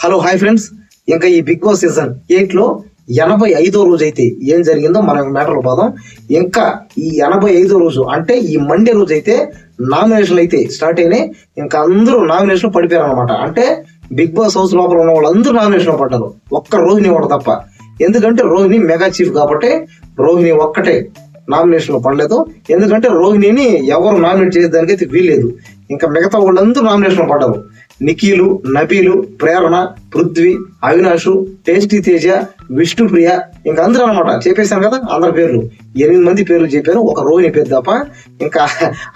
Hello hi friends, ఇంకా ఈ big boss season 8లో 85వ రోజు అయితే ఏం జరిగిందో మనం మ్యాటర్లో పోదాం. ఇంకా ఈ 85వ రోజు అంటే ఈ మండే రోజు అయితే నామినేషన్లు అయితే స్టార్ట్ అయినాయి. ఇంకా అందరూ నామినేషన్ పడిపోయారు అనమాట. అంటే బిగ్ బాస్ హౌస్ లోపల ఉన్న వాళ్ళందరూ నామినేషన్ పడ్డారు, ఒక్క రోహిణి వాడు తప్ప. ఎందుకంటే రోహిణి మెగా చీఫ్ కాబట్టి రోహిణి ఒక్కటే నామినేషన్ లో పడలేదు. ఎందుకంటే రోహిణిని ఎవరు నామినేట్ చేసేదానికి అయితే వీల్లేదు. ఇంకా మిగతా వాళ్ళందరూ నామినేషన్ పడ్డారు. నిఖిలు, నబీలు, ప్రేరణ, పృథ్వీ, అవినాష్, టేస్టీ తేజ, విష్ణుప్రియ, ఇంకా అందరూ అనమాట. చెప్పేశాను కదా అందరి పేర్లు, 8 మంది పేర్లు చెప్పాను, ఒక రోహిణి పేరు తప్ప. ఇంకా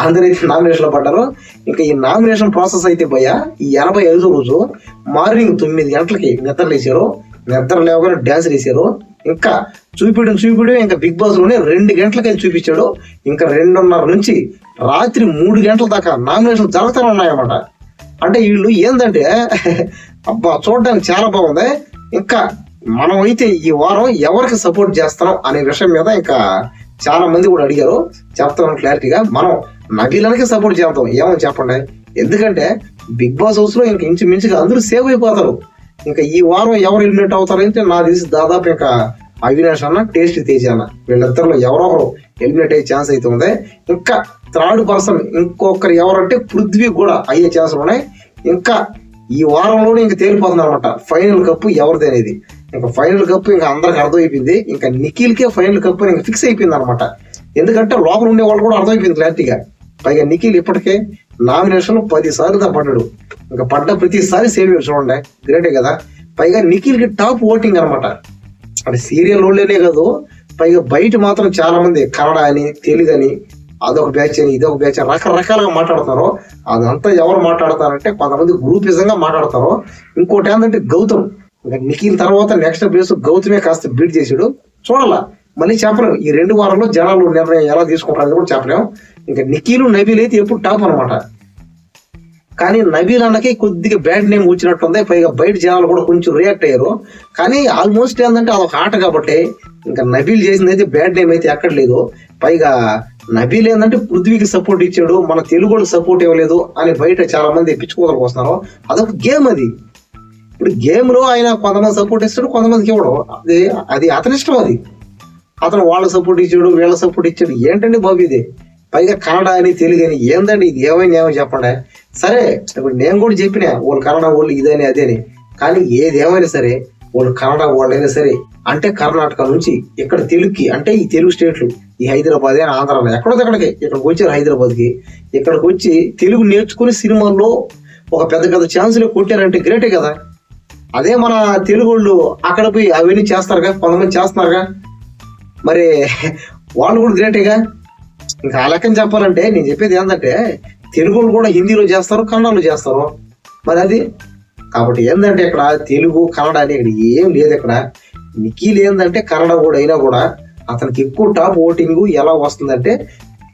అందరైతే నామినేషన్ లో పడ్డారు. ఇంకా ఈ నామినేషన్ ప్రాసెస్ అయితే భయ్య ఈ 85వ రోజు మార్నింగ్ 9 గంటలకి నిద్ర లేచారు. నిద్ర లేవగానే డ్యాన్స్ వేసారు. ఇంకా చూపిడు ఇంకా బిగ్ బాస్ లోనే 2 గంటలకి చూపించాడు. ఇంకా 2:30 నుంచి రాత్రి 3 గంటల దాకా నామినేషన్ జరుగుతూనే ఉన్నాయన్నమాట. అంటే వీళ్ళు ఏంటంటే అబ్బా చూడడానికి చాలా బాగుంది. ఇంకా మనం అయితే ఈ వారం ఎవరికి సపోర్ట్ చేస్తాం అనే విషయం మీద ఇంకా చాలా మంది కూడా అడిగారు. చెప్తాను క్లారిటీగా, మనం నబీలకి సపోర్ట్ చేద్దాం. ఏమని చెప్పండి, ఎందుకంటే బిగ్ బాస్ హౌస్ లో ఇంకా ఇంచుమించుగా అందరూ సేవ్ అయిపోతారు. ఇంకా ఈ వారం ఎవరు ఎలిమినేట్ అవుతారంటే నాకు తెలిసి దాదాపు ఇంకా అవినాష్ అన్న, టేస్ట్ తేజ అన్న, వీళ్ళిద్దరిలో ఎవరో ఒకరు ఎలిమినేట్ అయ్యే ఛాన్స్ అయితే ఉంది. ఇంకా థర్డ్ పర్సన్ ఇంకొకరు ఎవరంటే పృథ్వీ కూడా అయ్యే ఛాన్స్ ఉన్నాయి. ఇంకా ఈ వారంలోనే ఇంకా తేలిపోతుంది అనమాట ఫైనల్ కప్పు ఎవరిది అనేది. ఇంకా ఫైనల్ కప్పు ఇంకా అందరికి అర్థమైపోయింది. ఇంకా నిఖిల్కే ఫైనల్ కప్పు అని ఇంకా ఫిక్స్ అయిపోయింది అనమాట. ఎందుకంటే లోపల ఉండే వాళ్ళు కూడా అర్థమైపోయింది క్లారిటీగా. పైగా నిఖిల్ ఇప్పటికే నామినేషన్ 10 సార్లు పడ్డాడు. ఇంకా పడ్డ ప్రతిసారి సేవ్ చూడండి, గ్రేటే కదా. పైగా నిఖిల్ కి టాప్ ఓటింగ్ అనమాట. అంటే సీరియల్ వాళ్ళనే కాదు, పైగా బయట మాత్రం చాలా మంది కన్నడ అని, తెలుగు అని, అదొక బ్యాచ్ అని, ఇదొక బ్యాచ్ అని రకరకాలుగా మాట్లాడతారు. అదంతా ఎవరు మాట్లాడతారంటే కొంతమంది గ్రూపిజంగా మాట్లాడతారు. ఇంకోటి ఏంటంటే గౌతమ్, ఇంకా నిఖిల్ తర్వాత నెక్స్ట్ ప్లేస్ గౌతమే కాస్త బీట్ చేసాడు. చూడాలా, మళ్ళీ చెప్పలేము ఈ 2 వారాల్లో జనాలు నిర్ణయం ఎలా తీసుకుంటారని కూడా చెప్పలేము. ఇంకా నిఖిల్, నబీల్ అయితే ఎప్పుడు టాప్ అనమాట. కానీ నబీల్ అన్నకి కొద్దిగా బ్యాడ్ నేమ్ వచ్చినట్టుంది. పైగా బయట జనాలు కూడా కొంచెం రియాక్ట్ అయ్యారు. కానీ ఆల్మోస్ట్ ఏంటంటే అదొక ఆట కాబట్టి ఇంకా నబీల్ చేసింది అయితే బ్యాడ్ నేమ్ అయితే ఎక్కడ లేదు. పైగా నబీల్ ఏంటంటే పృథ్వీకి సపోర్ట్ ఇచ్చాడు, మన తెలుగు వాళ్ళకి సపోర్ట్ ఇవ్వలేదు అని బయట చాలా మంది పిచ్చుకోగలకు వస్తున్నారు. అదొక గేమ్ అది. ఇప్పుడు గేమ్ లో ఆయన కొంతమంది సపోర్ట్ ఇస్తాడు, కొంతమందికి ఇవ్వడం. అది అతని ఇష్టం. అది అతను వాళ్ళ సపోర్ట్ ఇచ్చాడు, వీళ్ళ సపోర్ట్ ఇచ్చాడు. ఏంటండి బాబు ఇది? పైగా కన్నడ అని, తెలుగు అని, ఏందండి ఇది? ఏమైనా చెప్పండి. సరే ఇప్పుడు నేను కూడా చెప్పిన వాళ్ళు కన్నడ వాళ్ళు ఇదని అదేని, కానీ ఏదేమైనా సరే వాళ్ళు కన్నడ వాళ్ళైనా సరే అంటే కర్ణాటక నుంచి ఇక్కడ తెలుగుకి అంటే ఈ తెలుగు స్టేట్లు, ఈ హైదరాబాద్ అని, ఆంధ్ర ఎక్కడో అక్కడికి ఇక్కడికి వచ్చారు. హైదరాబాద్కి ఇక్కడికి వచ్చి తెలుగు నేర్చుకుని సినిమాల్లో ఒక పెద్ద పెద్ద ఛాన్సులు కొట్టారంటే గ్రేటే కదా. అదే మన తెలుగు వాళ్ళు అక్కడ పోయి అవన్నీ చేస్తారుగా, కొంతమంది చేస్తున్నారుగా, మరి వాళ్ళు కూడా గ్రేటేగా. ఇంకా ఆ లెక్కని చెప్పాలంటే నేను చెప్పేది ఏంటంటే తెలుగు కూడా హిందీలో చేస్తారు, కన్నడలో చేస్తారు. మరి అది కాబట్టి ఏంటంటే ఇక్కడ తెలుగు, కన్నడ అని ఇక్కడ ఏం లేదు. ఇక్కడ నిఖిల్ ఏంటంటే కన్నడ కూడా అయినా కూడా అతనికి ఎక్కువ టాప్ ఓటింగ్ ఎలా వస్తుందంటే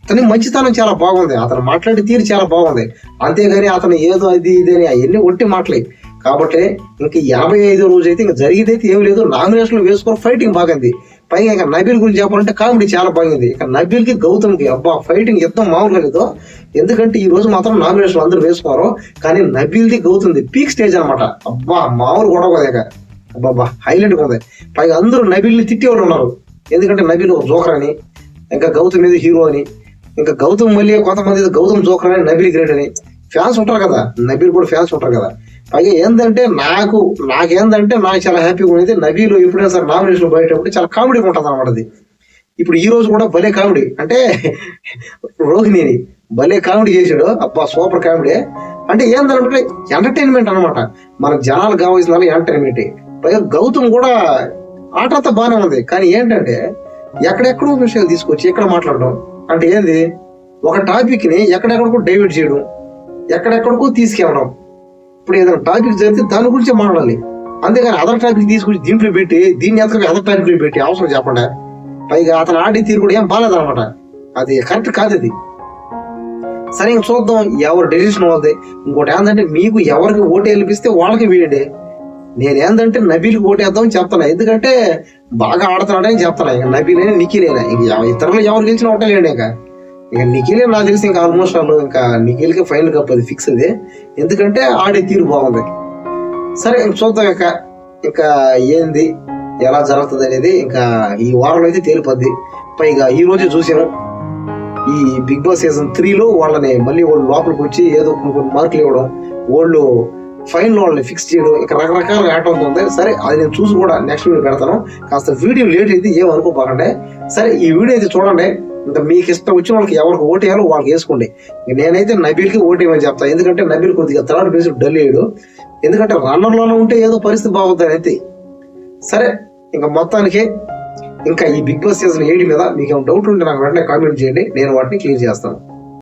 అతని మంచితనం చాలా బాగుంది, అతను మాట్లాడే తీరు చాలా బాగుంది. అంతేగాని అతను ఏదో అది ఇది అని అవన్నీ ఒట్టి మాటలే. కాబట్టి ఇంకా 85వ రోజు అయితే ఇంకా జరిగేదైతే ఏం లేదు. నామినేషన్లు వేసుకొని ఫైటింగ్ బాగుంది. పైగా ఇంకా నబీల్ గురించి చెప్పాలంటే కామెడీ చాలా బాగుంది. ఇక నబీల్కి, గౌతమ్కి అబ్బా ఫైటింగ్ యుద్ధం మామూలుగా లేదు. ఎందుకంటే ఈ రోజు మాత్రం నామినేషన్లు అందరూ వేసుకోరు, కానీ నబీల్ది, గౌతమ్ది పీక్ స్టేజ్ అనమాట. అబ్బా మామూలు గొడవ కదా, అబ్బాబ్బా హైలైట్ ఉంది. పైగా అందరూ నబీల్ని తిట్టేవాళ్ళు ఉన్నారు. ఎందుకంటే నబీల్ జోకర్ అని, ఇంకా గౌతమ్ మీద హీరో అని, ఇంకా గౌతమ్ మళ్ళీ కొంతమంది గౌతమ్ జోకర్ అని, నబీల్ గ్రేట్ అని ఫ్యాన్స్ ఉంటారు కదా, నబీల్ కూడా ఫ్యాన్స్ ఉంటారు కదా. పైగా ఏంటంటే నాకేందంటే నాకు చాలా హ్యాపీగా ఉండేది నబీలు ఎప్పుడైనా సరే నామినేషన్ బయటప్పుడు చాలా కామెడీగా ఉంటుంది అనమాట. అది ఇప్పుడు ఈ రోజు కూడా భలే కామెడీ, అంటే రోహిణిని భలే కామెడీ చేశాడు. అబ్బా సూపర్ కామెడీ. అంటే ఏంటంటే ఎంటర్టైన్మెంట్ అనమాట, మనకు జనాలు కావాల్సిన ఎంటర్టైన్మెంట్. పైగా గౌతమ్ కూడా ఆట అంతా బాగానే ఉంది. కానీ ఏంటంటే ఎక్కడెక్కడో విషయాలు తీసుకొచ్చి ఇక్కడ మాట్లాడడం అంటే ఏంది, ఒక టాపిక్ ని ఎక్కడెక్కడికో డైవర్ట్ చేయడం, ఎక్కడెక్కడికో తీసుకెళ్ళడం. ఇప్పుడు ఏదైనా టాపిక్ జరిగితే దాని గురించి మాట్లాడాలి, అంతేగాని అదర్ టాపిక్ తీసుకొచ్చి దీంట్లో పెట్టి దీన్ని ఎంతగా అదర్ టాపిక్ లో పెట్టి అవసరం చెప్పండి. పైగా అతను ఆడే తీరు కూడా ఏం బాగాలేదు అనమాట. అది కరెక్ట్ కాదు అది. సరే ఇంక చూద్దాం ఎవరు డెసిషన్ అవుతుంది. ఇంకోటి ఏంటంటే మీకు ఎవరికి ఓటు వెళ్ళిపిస్తే వాళ్ళకి వేయండి. నేనేందంటే నబీల్కి ఓటేద్దామని చెప్తున్నా, ఎందుకంటే బాగా ఆడుతున్నాడని చెప్తున్నా. ఇంకా నబీలైనా, నిఖిలైనా, ఇంక ఇతరులు ఎవరు గెలిచిన ఓటేలేండి. ఇంకా నిఖిలే నాకు తెలిసి ఇంకా ఆల్మోస్ట్ వాళ్ళు ఇంకా నిఖిల్కి ఫైనల్ కప్ అది ఫిక్స్ అది. ఎందుకంటే ఆడే తీరు బాగుంది. సరే ఇంక చూద్దాం ఇంకా ఏంది ఎలా జరుగుతుంది అనేది ఇంకా ఈ వారంలో అయితే తేలిపోద్ది. పైగా ఈ రోజే చూసాము ఈ బిగ్ బాస్ సీజన్ 3లో వాళ్ళని మళ్ళీ వాళ్ళు లోపలికి వచ్చి ఏదో కొన్ని మార్కులు ఇవ్వడం, వాళ్ళు ఫైనల్ వాళ్ళని ఫిక్స్ చేయడం, ఇంకా రకరకాల ఆట ఉంటుంది. సరే అది నేను చూసి కూడా నెక్స్ట్ వీడియో పెడతాను. కాస్త వీడియో లేట్ అయితే ఏమనుకోబాకండి. సరే ఈ వీడియో అయితే చూడండి. ఇంకా మీకు ఇష్టం వచ్చిన వాళ్ళకి ఎవరికి ఓటు వేయాలో వాళ్ళకి వేసుకోండి. నేనైతే నబీల్కి ఓటు వేయమని చెప్తాను. ఎందుకంటే నబీల్ కొద్దిగా థర్డ్ ప్లేస్ డల్ అయ్యాడు. ఎందుకంటే రన్నర్లోనే ఉంటే ఏదో పరిస్థితి బాగుంటుంది అయితే. సరే ఇంకా మొత్తానికి ఇంకా ఈ బిగ్ బాస్ సీజన్ 8 మీద మీకు ఏమైనా డౌట్ ఉంటే నాకు వెంటనే కామెంట్ చేయండి, నేను వాటిని క్లియర్ చేస్తాను.